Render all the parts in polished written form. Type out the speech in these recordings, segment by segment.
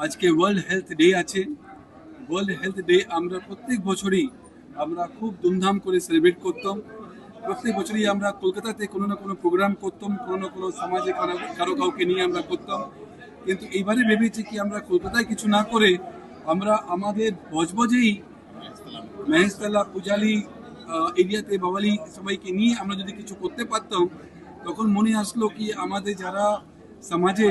আজকে world health day আছে। World health day আমরা প্রত্যেক বছরই আমরা খুব ধুমধাম করে সেলিব্রেট করতাম। প্রত্যেক বছরই আমরা কলকাতাতে কোনো না কোনো প্রোগ্রাম করতাম, কোনো না কোনো সমাজে কারো কাউকে নিয়ে আমরা করতাম। কিন্তু এইবারে ভেবেছি কি আমরা কলকাতায় কিছু না করে আমরা আমাদের বজবজেই মহেশতলা পূজালি এরিয়াতে বাওয়ালি সবাইকে নিয়ে আমরা যদি কিছু করতে পারতাম, তখন মনে আসলো কি আমাদের যারা সমাজে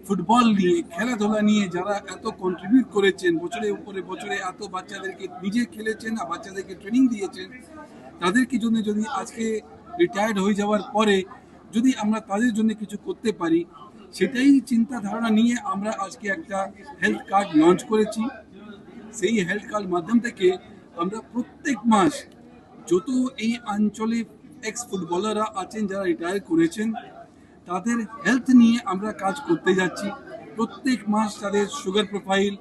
ফুটবল নিয়ে খেলাধুলা নিয়ে যারা এত কন্ট্রিবিউট করেছেন বছরের উপরে বছরে, এত বাচ্চাদেরকে নিজে খেলেছেন আর বাচ্চাদেরকে ট্রেনিং দিয়েছেন, তাদেরকে জন্য যদি আজকে রিটায়ার্ড হয়ে যাওয়ার পরে যদি আমরা তাদের জন্য কিছু করতে পারি, সেটাই চিন্তা ধারণা নিয়ে আমরা আজকে একটা হেলথ কার্ড লঞ্চ করেছি। সেই হেলথ কার্ড মাধ্যম থেকে আমরা প্রত্যেক মাস যত এই অঞ্চলে এক্স ফুটবলাররা আছেন যারা রিটায়ার করেছেন তাদের হেলথ নিয়ে আমরা কাজ করতে যাচ্ছি। প্রত্যেক মাস তাদের সুগার প্রোফাইল,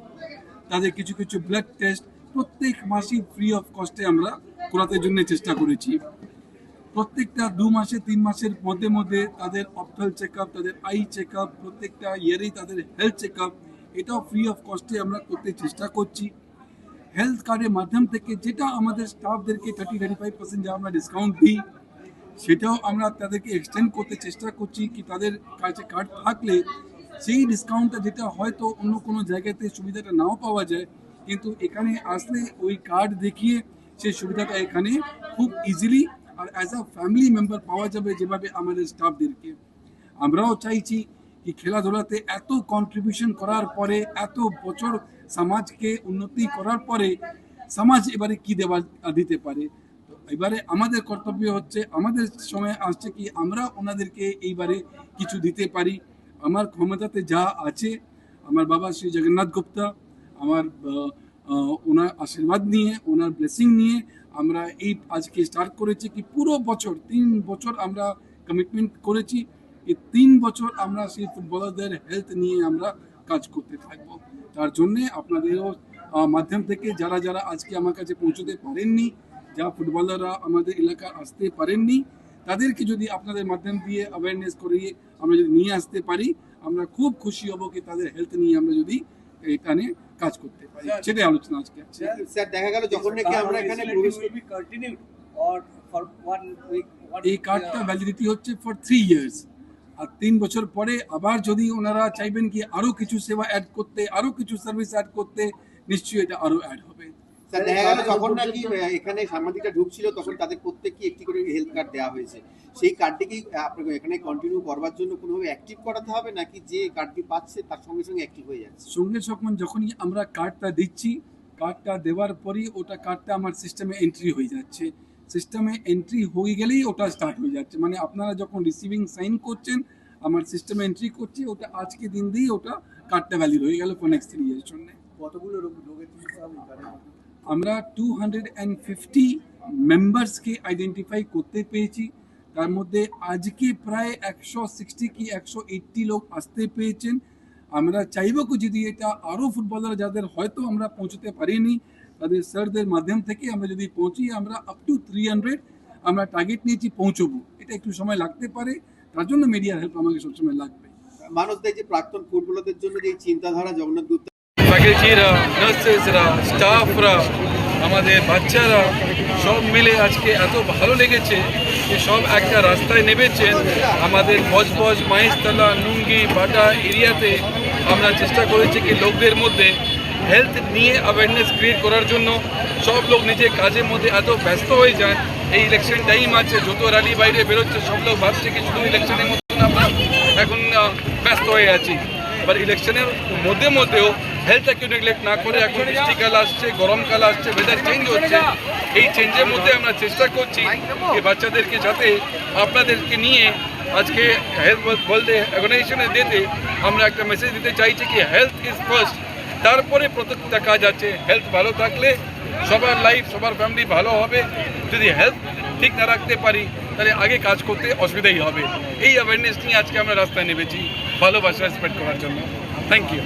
তাদের কিছু কিছু ব্লাড টেস্ট প্রত্যেক মাসই ফ্রি অফ কস্টে আমরা করাতে জন্য চেষ্টা করেছি। প্রত্যেকটা 2 মাসে 3 মাসের মধ্যে মধ্যে তাদের অপথাল চেক আপ, তাদের আই চেক আপ, প্রত্যেকটা ইয়ারেই তাদের হেলথ চেক আপ, এটাও ফ্রি অফ কস্টে আমরা করতে চেষ্টা করছি। হেলথ কার্ডের মাধ্যম থেকে যেটা আমাদের স্টাফদেরকে 30-35% যা আমরা ডিসকাউন্ট দিই, সেটাও আমরা তাদেরকে এক্সটেন্ড করতে চেষ্টা করছি কি তাদের কাছে কার্ড থাকলে সেই ডিসকাউন্টটা যেটা হয়তো অন্য কোনো জায়গাতে সুবিধাটা নাও পাওয়া যায়, কিন্তু এখানে আসলে ওই কার্ড দেখিয়ে সেই সুবিধাটা এখানে খুব ইজিলি আর অ্যাজ আ ফ্যামিলি মেম্বার পাওয়া যাবে, যেভাবে আমাদের স্টাফদেরকে। আমরাও চাইছি কি খেলাধুলাতে এত কন্ট্রিবিউশন করার পরে, এত বছর সমাজকে উন্নতি করার পরে সমাজ এবারে কি দিতে পারে। এবারে আমাদের কর্তব্য হচ্ছে, আমাদের সময় আসছে কি আমরা ওনাদেরকে এইবারে কিছু দিতে পারি। আমার ক্ষমতাতে যা আছে, আমার বাবা শ্রী জগন্নাথ গুপ্তা, আমার ওনার আশীর্বাদ নিয়ে, ওনার ব্লেসিং নিয়ে আমরা এই আজকে স্টার্ট করেছি কি পুরো বছর 3 বছর আমরা কমিটমেন্ট করেছি। এই 3 বছর আমরা সেই ফুটবলারদের হেলথ নিয়ে আমরা কাজ করতে থাকবো। তার জন্যে আপনাদেরও মাধ্যম থেকে যারা যারা আজকে আমার কাছে পৌঁছতে পারেননি, যা ফুটবলাররা আমাদের এলাকায় আসতে পারেননি, তাদেরকে যদি আপনাদের মাধ্যম দিয়ে অ্যাওয়ারনেস করিয়ে আমরা যদি নিয়ে আসতে পারি, আমরা খুব খুশি হব কি তাদের হেলথ নিয়ে আমরা যদি এখানে কাজ করতে পারি। সেটাই আলোচনা আজকে আছে। স্যার, দেখা গেল যখন নাকি আমরা এখানে প্রবেশ করি, এই কার্ডটা ভ্যালিডিটি হচ্ছে ফর 3 ইয়ার্স, আর 3 বছর পরে আবার যদি ওনারা চাইবেন কি আরো কিছু সেবা অ্যাড করতে, আরো কিছু সার্ভিস অ্যাড করতে, নিশ্চয়ই এটা আরো অ্যাড হবে। স্যার, দেখা গেল যখন নাকি এখানে সাংবাদিকরা ঢুকছিল তখন তাদের প্রত্যেককে একটি করে হেলথ কার্ড দেওয়া হয়েছে। সেই কার্ডটি কি আপনাকে এখানে কন্টিনিউ করবার জন্য কোনোভাবে অ্যাক্টিভ করাতে হবে, নাকি যে কার্ডটি পাচ্ছে তার সঙ্গে সঙ্গে অ্যাক্টিভ হয়ে যাচ্ছে? সঙ্গে সঙ্গে যখনই আমরা কার্ডটা দিচ্ছি, কার্ডটা দেওয়ার পরই ওটা কার্ডটা আমার সিস্টেমে এন্ট্রি হয়ে যাচ্ছে। সিস্টেমে এন্ট্রি হয়ে গেলেই ওটা স্টার্ট হয়ে যাচ্ছে, মানে আপনারা যখন রিসিভিং সাইন করছেন আমার সিস্টেমে এন্ট্রি করছি, ওটা আজকে দিন দিয়ে ওটা কার্ডটা ভ্যালিড হয়ে গেল ফর নেক্সট 3 ইয়ারের জন্য। কতগুলো রোগের চিকিৎসা হবে? আমরা 250 মেম্বার্সকে আইডেন্টিফাই করতে পেরেছি। তার মধ্যে আজকে প্রায় 160 কি 180 লোক আসতে পেরেছেন। আমরা চাইব কি যদি এটা আরও ফুটবলার যাদের হয়তো আমরা পৌঁছতে পারিনি, তাদের স্যারদের মাধ্যম থেকে আমরা যদি পৌঁছি, আমরা আপ টু 300 আমরা টার্গেট নিয়েছি পৌঁছবো। এটা একটু সময় লাগতে পারে, তার জন্য মিডিয়ার হেল্প আমাকে সবসময় লাগবে। মানুষ যে প্রাক্তন ফুটবলারদের জন্য যে চিন্তাধারা জগন্নাথ গুপ্তা, ফ্যাকাল্টিরা, নার্সেসরা, স্টাফরা, আমাদের বাচ্চারা সব মিলে আজকে এত ভালো লেগেছে যে সব একটা রাস্তায় নেমেছেন। আমাদের বজবজ, মহেশতলা, নুঙ্গি, বাটা এরিয়াতে আমরা চেষ্টা করেছি কি লোকদের মধ্যে হেলথ নিয়ে অ্যাওয়ারনেস ক্রিয়েট করার জন্য। সব লোক নিজের কাজের মধ্যে এত ব্যস্ত হয়ে যায়, এই ইলেকশন টাইম আছে, যত র্যালি বাইরে বেরোচ্ছে সব লোক ভাবছে কি শুধু ইলেকশনের মতন আমরা এখন ব্যস্ত হয়ে আছি। বাট ইলেকশনের মধ্যেও হেলথটাকে নেগলেক্ট না করে, এখন বৃষ্টিকাল আসছে, গরমকাল আসছে, ওয়েদার চেঞ্জ হচ্ছে, এই চেঞ্জের মধ্যে আমরা চেষ্টা করছি যে বাচ্চাদেরকে যাতে আপনাদেরকে নিয়ে আজকে হেলথ ওয়ার্ল্ড অর্গানাইজেশনের ডেতে আমরা একটা মেসেজ দিতে চাইছি কি হেলথ ইজ ফার্স্ট, তারপরে প্রত্যেকটা কাজ আছে। হেলথ ভালো থাকলে সবার লাইফ, সবার ফ্যামিলি ভালো হবে। যদি হেলথ ঠিক না রাখতে পারি তাহলে আগে কাজ করতে অসুবিধাই হবে। এই অ্যাওয়ারনেস নিয়ে আজকে আমরা রাস্তায় নেমেছি ভালোবাসা স্প্রেড করার জন্য। Thank you.